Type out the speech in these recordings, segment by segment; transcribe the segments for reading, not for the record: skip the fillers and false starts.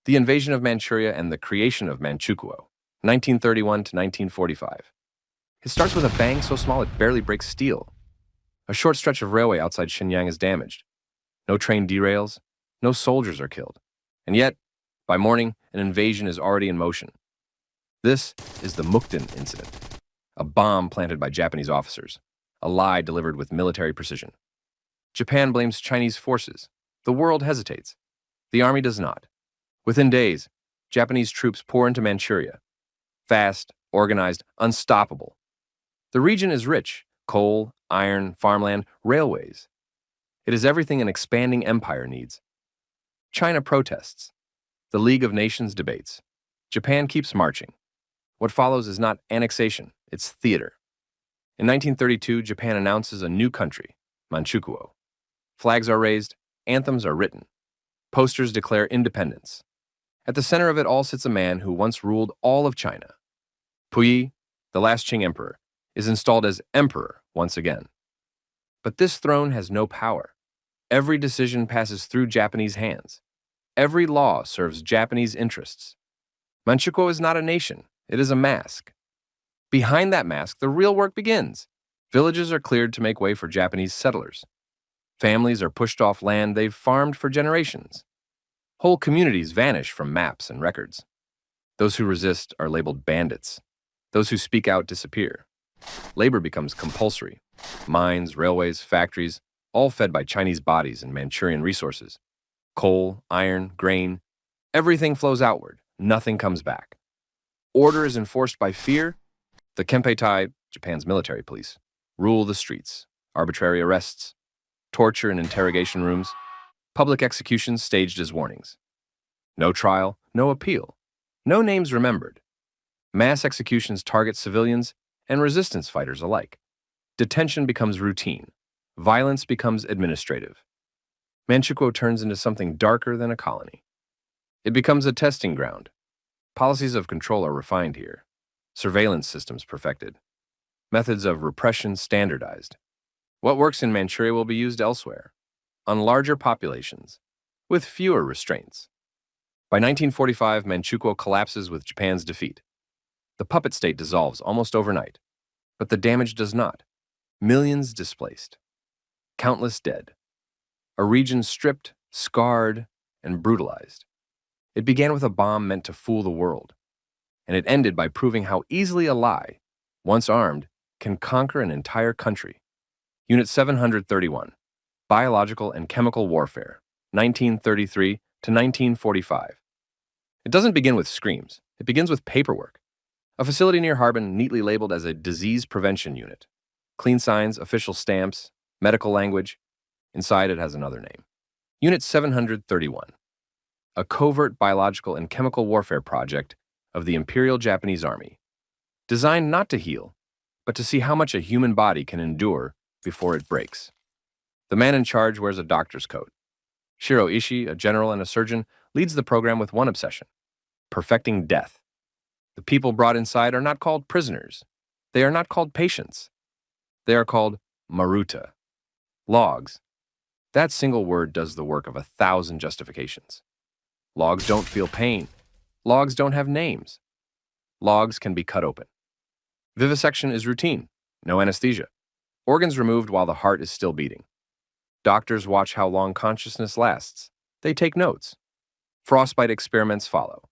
The invasion of Manchuria and the creation of Manchukuo, 1931 to 1945. It starts with a bang so small it barely breaks steel. A short stretch of railway outside Shenyang is damaged. No train derails, no soldiers are killed. And yet, by morning, an invasion is already in motion. This is the Mukden incident, a bomb planted by Japanese officers, a lie delivered with military precision. Japan blames Chinese forces. The world hesitates. The army does not. Within days, Japanese troops pour into Manchuria. Fast, organized, unstoppable. The region is rich: coal, iron, farmland, railways. It is everything an expanding empire needs. China protests. The League of Nations debates. Japan keeps marching. What follows is not annexation, it's theater. In 1932, Japan announces a new country, Manchukuo. Flags are raised, anthems are written. Posters declare independence. At the center of it all sits a man who once ruled all of China. Puyi, the last Ching emperor, is installed as emperor once again. But this throne has no power. Every decision passes through Japanese hands. Every law serves Japanese interests. Manchukuo is not a nation, it is a mask. Behind that mask, the real work begins. Villages are cleared to make way for Japanese settlers. Families are pushed off land they've farmed for generations. Whole communities vanish from maps and records. Those who resist are labeled bandits. Those who speak out disappear. Labor becomes compulsory. Mines, railways, factories, all fed by Chinese bodies and Manchurian resources. Coal, iron, grain, everything flows outward. Nothing comes back. Order is enforced by fear. The Kempeitai, Japan's military police, rule the streets. Arbitrary arrests, torture in interrogation rooms, public executions staged as warnings. No trial, no appeal, no names remembered. Mass executions target civilians and resistance fighters alike. Detention becomes routine. Violence becomes administrative. Manchukuo turns into something darker than a colony. It becomes a testing ground. Policies of control are refined here. Surveillance systems perfected. Methods of repression standardized. What works in Manchuria will be used elsewhere, on larger populations, with fewer restraints. By 1945, Manchukuo collapses with Japan's defeat. The puppet state dissolves almost overnight, but the damage does not. Millions displaced. Countless dead. A region stripped, scarred, and brutalized. It began with a bomb meant to fool the world, and it ended by proving how easily a lie, once armed, can conquer an entire country. Unit 731, Biological and Chemical Warfare, 1933 to 1945. It doesn't begin with screams. It begins with paperwork. A facility near Harbin neatly labeled as a disease prevention unit. Clean signs, official stamps, medical language. Inside it has another name. Unit 731, a covert biological and chemical warfare project of the Imperial Japanese Army, designed not to heal, but to see how much a human body can endure before it breaks. The man in charge wears a doctor's coat. Shiro Ishii, a general and a surgeon, leads the program with one obsession: perfecting death. The people brought inside are not called prisoners. They are not called patients. They are called maruta, logs. That single word does the work of 1,000 justifications. Logs don't feel pain. Logs don't have names. Logs can be cut open. Vivisection is routine, no anesthesia. Organs removed while the heart is still beating. Doctors watch how long consciousness lasts. They take notes. Frostbite experiments follow.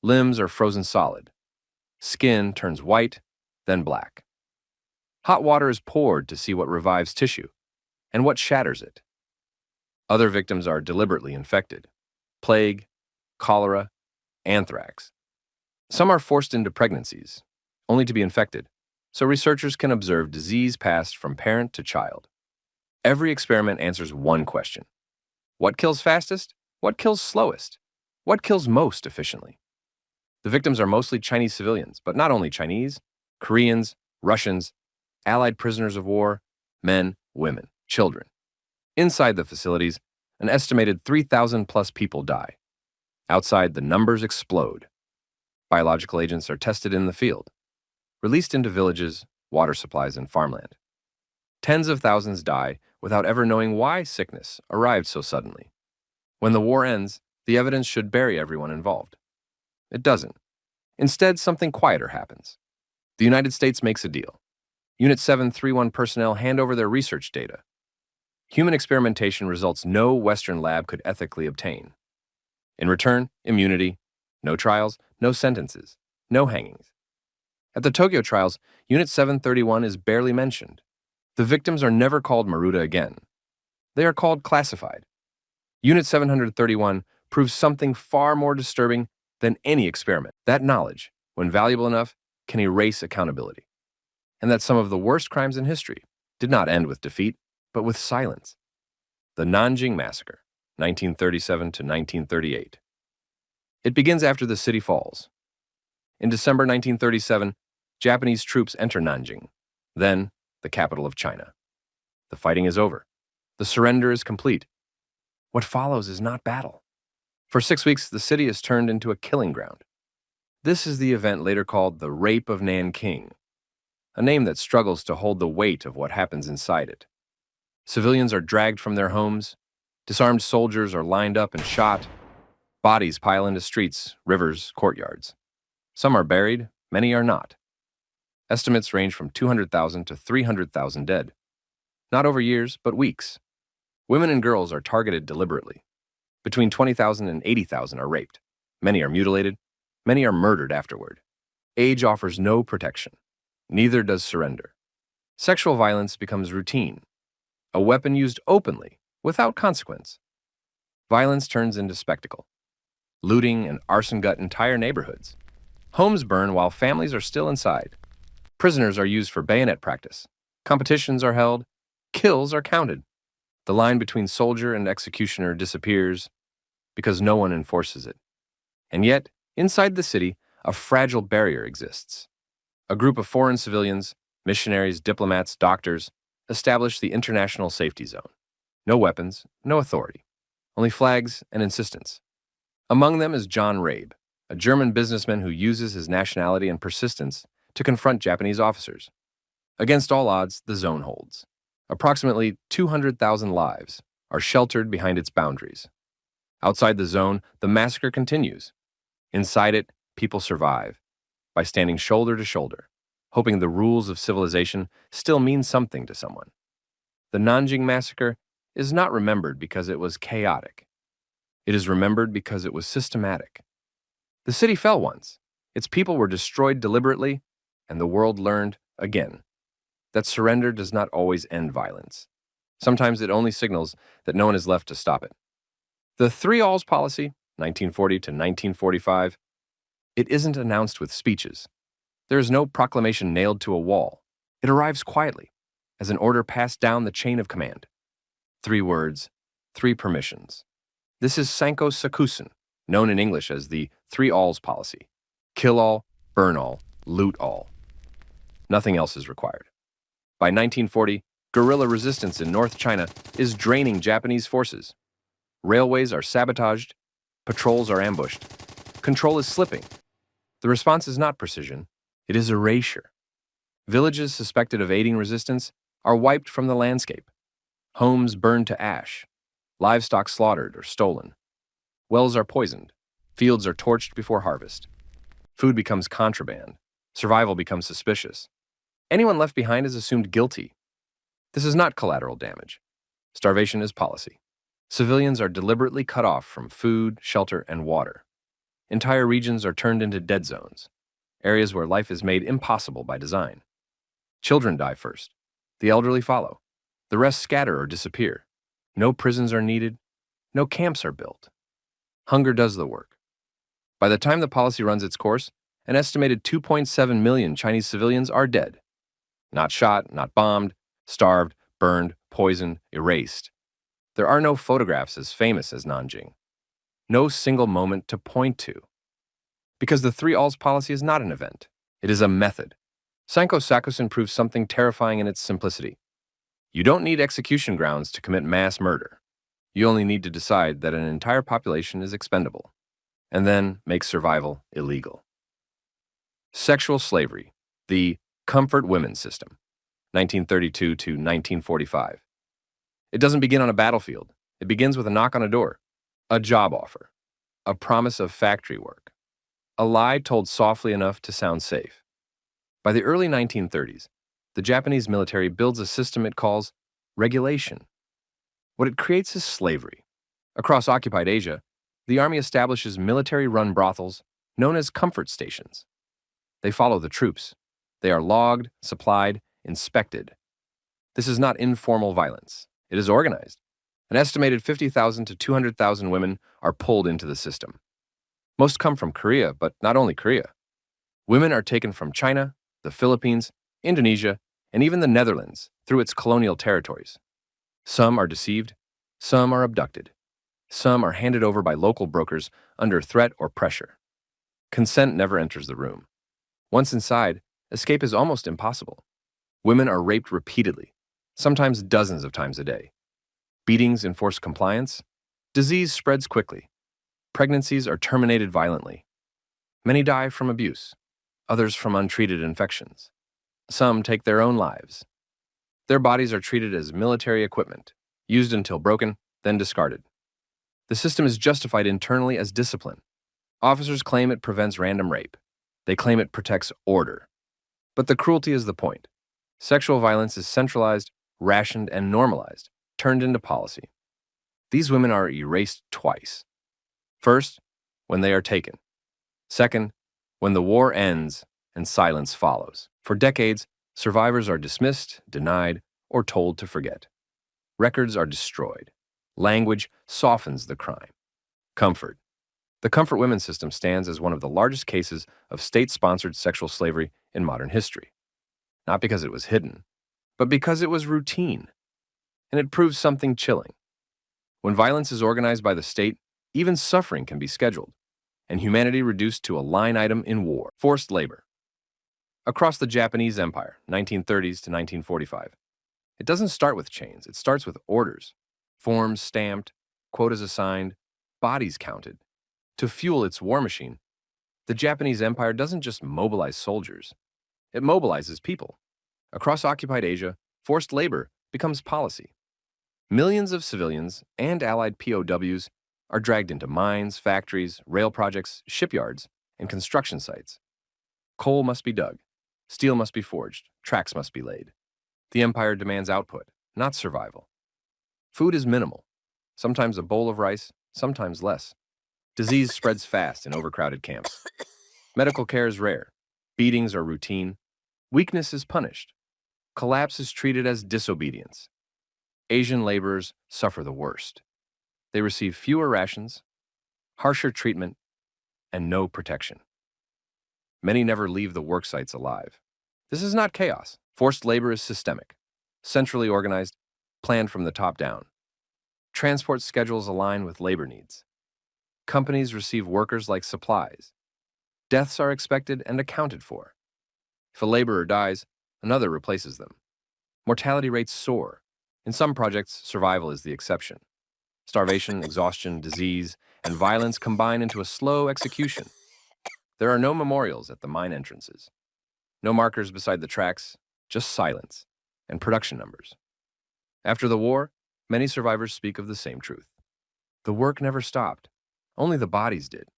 Limbs are frozen solid. Skin turns white, then black. Hot water is poured to see what revives tissue and what shatters it. Other victims are deliberately infected. Plague, cholera, anthrax. Some are forced into pregnancies, only to be infected, so researchers can observe disease passed from parent to child. Every experiment answers one question: what kills fastest? What kills slowest? What kills most efficiently? The victims are mostly Chinese civilians, but not only Chinese, Koreans, Russians, Allied prisoners of war, men, women, children. Inside the facilities, an estimated 3,000 plus people die. Outside, the numbers explode. Biological agents are tested in the field, released into villages, water supplies, and farmland. Tens of thousands die without ever knowing why sickness arrived so suddenly. When the war ends, The evidence should bury everyone involved. It doesn't. Instead, something quieter happens. The United States makes a deal. Unit 731 personnel hand over their research data. Human experimentation results no Western lab could ethically obtain. In return, immunity, no trials, no sentences, no hangings. At the Tokyo trials, Unit 731 is barely mentioned. The victims are never called Maruta again. They are called classified. Unit 731 proves something far more disturbing than any experiment. That knowledge, when valuable enough, can erase accountability. And that some of the worst crimes in history did not end with defeat, but with silence. The Nanjing Massacre, 1937 to 1938. It begins after the city falls. In December 1937, Japanese troops enter Nanjing, then the capital of China. The fighting is over. The surrender is complete. What follows is not battle. For 6 weeks, the city is turned into a killing ground. This is the event later called the Rape of Nanking, a name that struggles to hold the weight of what happens inside it. Civilians are dragged from their homes. Disarmed soldiers are lined up and shot. Bodies pile into streets, rivers, courtyards. Some are buried, many are not. Estimates range from 200,000 to 300,000 dead. Not over years, but weeks. Women and girls are targeted deliberately. Between 20,000 and 80,000 are raped. Many are mutilated. Many are murdered afterward. Age offers no protection. Neither does surrender. Sexual violence becomes routine, a weapon used openly, without consequence. Violence turns into spectacle. Looting and arson gut entire neighborhoods. Homes burn while families are still inside. Prisoners are used for bayonet practice. Competitions are held. Kills are counted. The line between soldier and executioner disappears because no one enforces it. And yet, inside the city, a fragile barrier exists. A group of foreign civilians, missionaries, diplomats, doctors, establish the International Safety Zone. No weapons, no authority, only flags and insistence. Among them is John Rabe, a German businessman who uses his nationality and persistence to confront Japanese officers. Against all odds, the zone holds. Approximately 200,000 lives are sheltered behind its boundaries. Outside the zone, the massacre continues. Inside it, people survive by standing shoulder to shoulder, hoping the rules of civilization still mean something to someone. The Nanjing Massacre is not remembered because it was chaotic. It is remembered because it was systematic. The city fell once. Its people were destroyed deliberately, and the world learned again that surrender does not always end violence. Sometimes it only signals that no one is left to stop it. The Three Alls policy, 1940 to 1945, it isn't announced with speeches. There is no proclamation nailed to a wall. It arrives quietly, as an order passed down the chain of command. 3 words, 3 permissions. This is Sanko Sakusen, known in English as the Three Alls policy. Kill all, burn all, loot all. Nothing else is required. By 1940, guerrilla resistance in North China is draining Japanese forces. Railways are sabotaged, patrols are ambushed, control is slipping. The response is not precision, it is erasure. Villages suspected of aiding resistance are wiped from the landscape. Homes burned to ash, livestock slaughtered or stolen. Wells are poisoned, fields are torched before harvest. Food becomes contraband, survival becomes suspicious. Anyone left behind is assumed guilty. This is not collateral damage. Starvation is policy. Civilians are deliberately cut off from food, shelter, and water. Entire regions are turned into dead zones, areas where life is made impossible by design. Children die first. The elderly follow. The rest scatter or disappear. No prisons are needed. No camps are built. Hunger does the work. By the time the policy runs its course, an estimated 2.7 million Chinese civilians are dead. Not shot, not bombed, starved, burned, poisoned, erased. There are no photographs as famous as Nanjing. No single moment to point to. Because the Three Alls policy is not an event. It is a method. Sanko Sakusen proves something terrifying in its simplicity. You don't need execution grounds to commit mass murder. You only need to decide that an entire population is expendable, and then make survival illegal. Sexual slavery, the Comfort Women System, 1932 to 1945. It doesn't begin on a battlefield. It begins with a knock on a door, a job offer. a promise of factory work, a lie told softly enough to sound safe. By the early 1930s, the Japanese military builds a system it calls regulation. What it creates is slavery. Across occupied Asia, the army establishes military-run brothels known as comfort stations. They follow the troops. They are logged, supplied, inspected. This is not informal violence. It is organized. An estimated 50,000 to 200,000 women are pulled into the system. Most come from Korea, but not only Korea. Women are taken from China, the Philippines, Indonesia, and even the Netherlands through its colonial territories. Some are deceived, some are abducted, some are handed over by local brokers under threat or pressure. Consent never enters the room. Once inside, escape is almost impossible. Women are raped repeatedly, sometimes dozens of times a day. Beatings enforce compliance. Disease spreads quickly. Pregnancies are terminated violently. Many die from abuse, others from untreated infections. Some take their own lives. Their bodies are treated as military equipment, used until broken, then discarded. The system is justified internally as discipline. Officers claim it prevents random rape. They claim it protects order. But the cruelty is the point. Sexual violence is centralized, rationed, and normalized, turned into policy. These women are erased twice. First, when they are taken. Second, when the war ends and silence follows. For decades, survivors are dismissed, denied, or told to forget. Records are destroyed. Language softens the crime. Comfort. The comfort women system stands as one of the largest cases of state-sponsored sexual slavery in modern history. Not because it was hidden, but because it was routine. And it proves something chilling. When violence is organized by the state, even suffering can be scheduled, and humanity reduced to a line item in war. Forced labor. Across the Japanese Empire, 1930s to 1945, it doesn't start with chains, it starts with orders. Forms stamped, quotas assigned, bodies counted. To fuel its war machine, the Japanese Empire doesn't just mobilize soldiers, it mobilizes people. Across occupied Asia, forced labor becomes policy. Millions of civilians and allied POWs are dragged into mines, factories, rail projects, shipyards, and construction sites. Coal must be dug, steel must be forged, tracks must be laid. The empire demands output, not survival. Food is minimal, sometimes a bowl of rice, sometimes less. Disease spreads fast in overcrowded camps. Medical care is rare. Beatings are routine. Weakness is punished. Collapse is treated as disobedience. Asian laborers suffer the worst. They receive fewer rations, harsher treatment, and no protection. Many never leave the work sites alive. This is not chaos. Forced labor is systemic, centrally organized, planned from the top down. Transport schedules align with labor needs. Companies receive workers like supplies. Deaths are expected and accounted for. If a laborer dies, another replaces them. Mortality rates soar. In some projects, survival is the exception. Starvation, exhaustion, disease, and violence combine into a slow execution. There are no memorials at the mine entrances. No markers beside the tracks, just silence and production numbers. After the war, many survivors speak of the same truth. The work never stopped. Only the bodies did.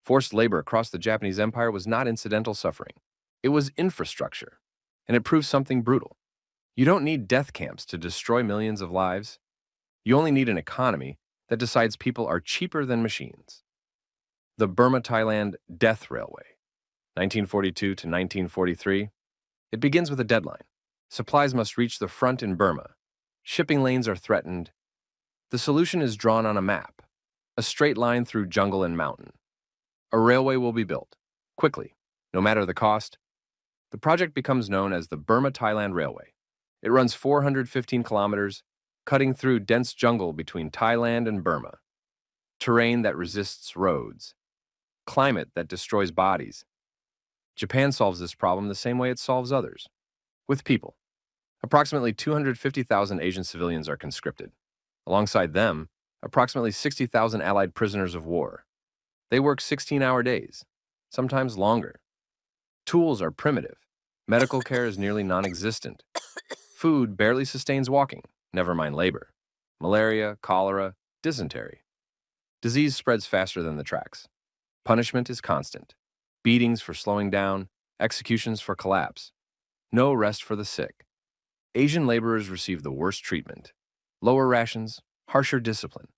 Forced labor across the Japanese Empire was not incidental suffering. It was infrastructure, and it proves something brutal. You don't need death camps to destroy millions of lives. You only need an economy that decides people are cheaper than machines. The Burma-Thailand Death Railway, 1942 to 1943. It begins with a deadline. Supplies must reach the front in Burma. Shipping lanes are threatened. The solution is drawn on a map, a straight line through jungle and mountain. A railway will be built, quickly, no matter the cost. The project becomes known as the Burma-Thailand Railway. It runs 415 kilometers, cutting through dense jungle between Thailand and Burma. Terrain that resists roads. Climate that destroys bodies. Japan solves this problem the same way it solves others, with people. Approximately 250,000 Asian civilians are conscripted. Alongside them, approximately 60,000 Allied prisoners of war. They work 16-hour days, sometimes longer. Tools are primitive. Medical care is nearly non-existent. Food barely sustains walking, never mind labor. Malaria, cholera, dysentery. Disease spreads faster than the tracks. Punishment is constant. Beatings for slowing down, executions for collapse. No rest for the sick. Asian laborers receive the worst treatment. Lower rations, harsher discipline.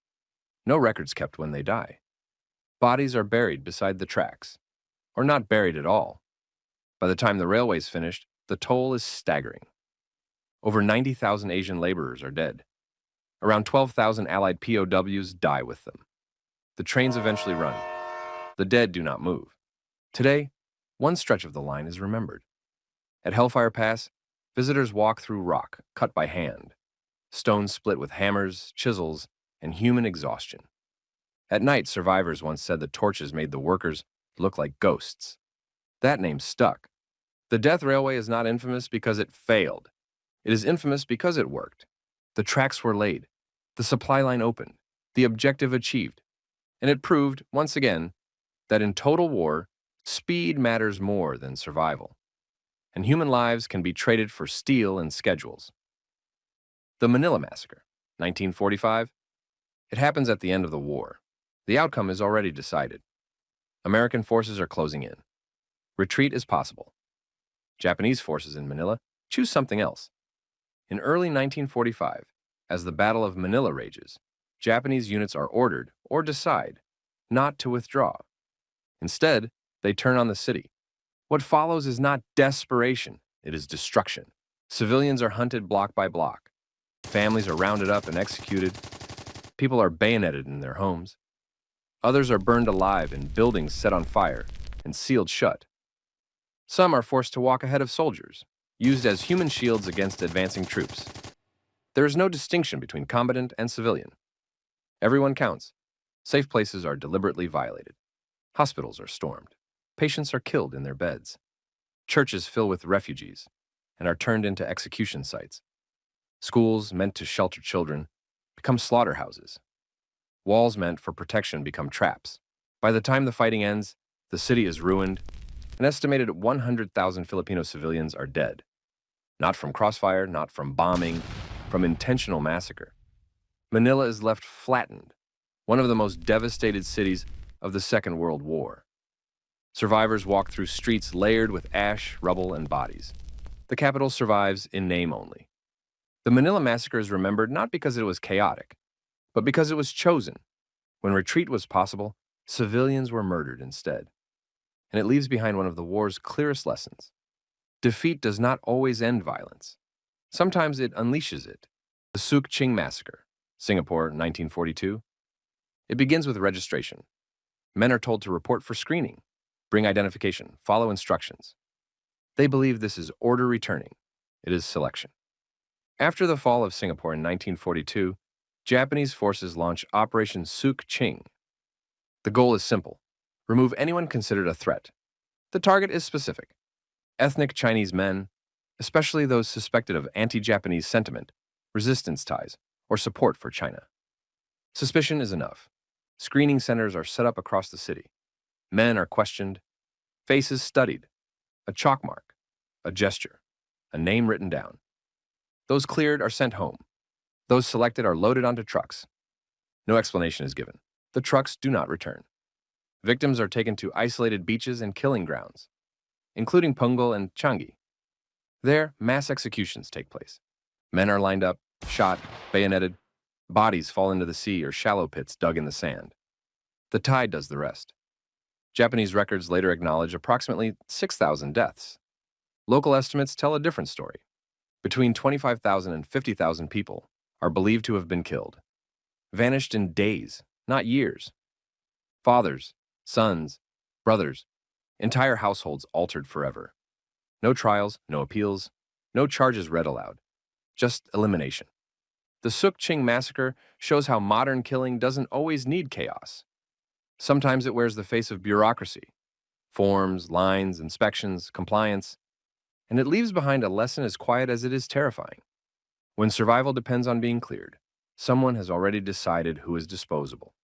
No records kept when they die. Bodies are buried beside the tracks, or not buried at all. By the time the railway's finished, the toll is staggering. Over 90,000 Asian laborers are dead. Around 12,000 Allied POWs die with them. The trains eventually run. The dead do not move. Today, one stretch of the line is remembered. At Hellfire Pass, visitors walk through rock cut by hand, stones split with hammers, chisels, and human exhaustion. At night, survivors once said the torches made the workers look like ghosts. That name stuck. The Death Railway is not infamous because it failed. It is infamous because it worked. The tracks were laid, the supply line opened, the objective achieved, and it proved, once again, that in total war, speed matters more than survival, and human lives can be traded for steel and schedules. The Manila Massacre, 1945. It happens at the end of the war. The outcome is already decided. American forces are closing in. Retreat is possible. Japanese forces in Manila choose something else. In early 1945, as the Battle of Manila rages, Japanese units are ordered, or decide, not to withdraw. Instead, they turn on the city. What follows is not desperation, it is destruction. Civilians are hunted block by block. Families are rounded up and executed. People are bayoneted in their homes. Others are burned alive in buildings set on fire and sealed shut. Some are forced to walk ahead of soldiers, used as human shields against advancing troops. There is no distinction between combatant and civilian. Everyone counts. Safe places are deliberately violated. Hospitals are stormed. Patients are killed in their beds. Churches fill with refugees and are turned into execution sites. Schools meant to shelter children become slaughterhouses. Walls meant for protection become traps. By the time the fighting ends, the city is ruined. An estimated 100,000 Filipino civilians are dead. Not from crossfire, not from bombing, from intentional massacre. Manila is left flattened, one of the most devastated cities of the Second World War. Survivors walk through streets layered with ash, rubble, and bodies. The capital survives in name only. The Manila Massacre is remembered not because it was chaotic, but because it was chosen. When retreat was possible, civilians were murdered instead. And it leaves behind one of the war's clearest lessons. Defeat does not always end violence. Sometimes it unleashes it. The Sook Ching Massacre, Singapore, 1942. It begins with registration. Men are told to report for screening, bring identification, follow instructions. They believe this is order returning. It is selection. After the fall of Singapore in 1942, Japanese forces launch Operation Sook Ching. The goal is simple: remove anyone considered a threat. The target is specific: ethnic Chinese men, especially those suspected of anti-Japanese sentiment, resistance ties, or support for China. Suspicion is enough. Screening centers are set up across the city. Men are questioned, faces studied, a chalk mark, a gesture, a name written down. Those cleared are sent home. Those selected are loaded onto trucks. No explanation is given. The trucks do not return. Victims are taken to isolated beaches and killing grounds, including Punggol and Changi. There, mass executions take place. Men are lined up, shot, bayoneted. Bodies fall into the sea or shallow pits dug in the sand. The tide does the rest. Japanese records later acknowledge approximately 6,000 deaths. Local estimates tell a different story. Between 25,000 and 50,000 people are believed to have been killed. Vanished in days, not years. Fathers, sons, brothers, entire households altered forever. No trials, no appeals, no charges read aloud. Just elimination. The Sook Ching Massacre shows how modern killing doesn't always need chaos. Sometimes it wears the face of bureaucracy. Forms, lines, inspections, compliance. And it leaves behind a lesson as quiet as it is terrifying. When survival depends on being cleared, someone has already decided who is disposable.